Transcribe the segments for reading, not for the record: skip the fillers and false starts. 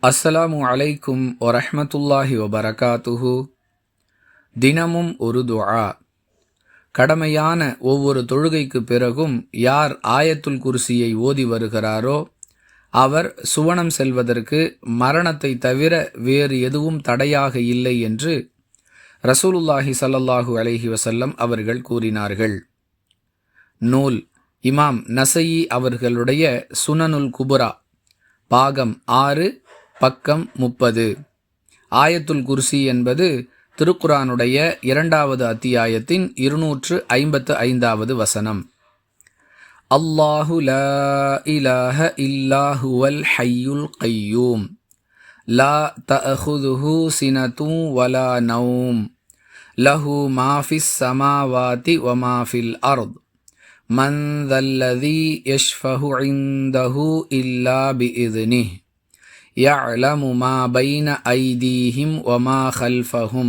அஸ்ஸலாமு அலைக்கும் வரஹ்மத்துல்லாஹி வபரகாத்துஹு. தினமும் ஒரு துஆ. கடமையான ஒவ்வொரு தொழுகைக்கு பிறகும் யார் ஆயத்துல் குர்சியை ஓதி வருகிறாரோ அவர் சுவனம் செல்வதற்கு மரணத்தை தவிர வேறு எதுவும் தடையாக இல்லை என்று ரசூலுல்லாஹி ஸல்லல்லாஹு அலைஹி வஸல்லம் அவர்கள் கூறினார்கள். நூல் இமாம் நஸஈ அவர்களுடைய சுனனுல் குபுரா, பாகம் 6, பக்கம் 30. ஆயத்துல் குர்சி என்பது திருக்குரானுடைய 2வது அத்தியாயத்தின் 255வது வசனம். அல்லாஹு லா இலாஹ இல்லா ஹுவல் ஹய்யுல் கய்யூம் லா தஅஹுதுஹு சினத்துன் வலா நௌம் லஹு மா ஃபிஸ் ஸமாவாதி வ மா ஃபில் அர்த் மன் தல்லதீ யஷ்ஃபஹு இன்தஹு இல்லா பிஇذனிஹ் يعلم ما بين أيديهم وما خلفهم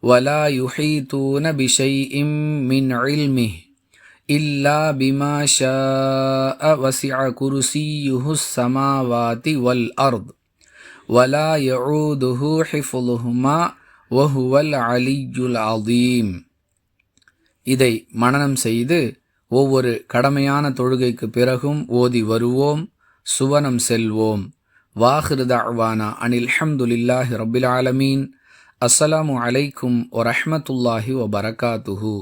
ولا يحيطون بشيء من علمه إلا بما شاء وسع كرسيه السماوات والأرض ولا يعوده حفظهما وهو العلي العظيم. இதை மனனம் செய்து ஒவ்வொரு கடமையான தொழுகைக்கு பிறகும் ஓதி வருவோம், சுவனம் செல்வோம். வாஹிரு தஅவானா அனில் ஹம்துலில்லாஹி ரப்பில் ஆலமீன். அஸ்ஸலாமு அலைக்கும் வரஹ்மத்துல்லாஹி வபரகாத்துஹு.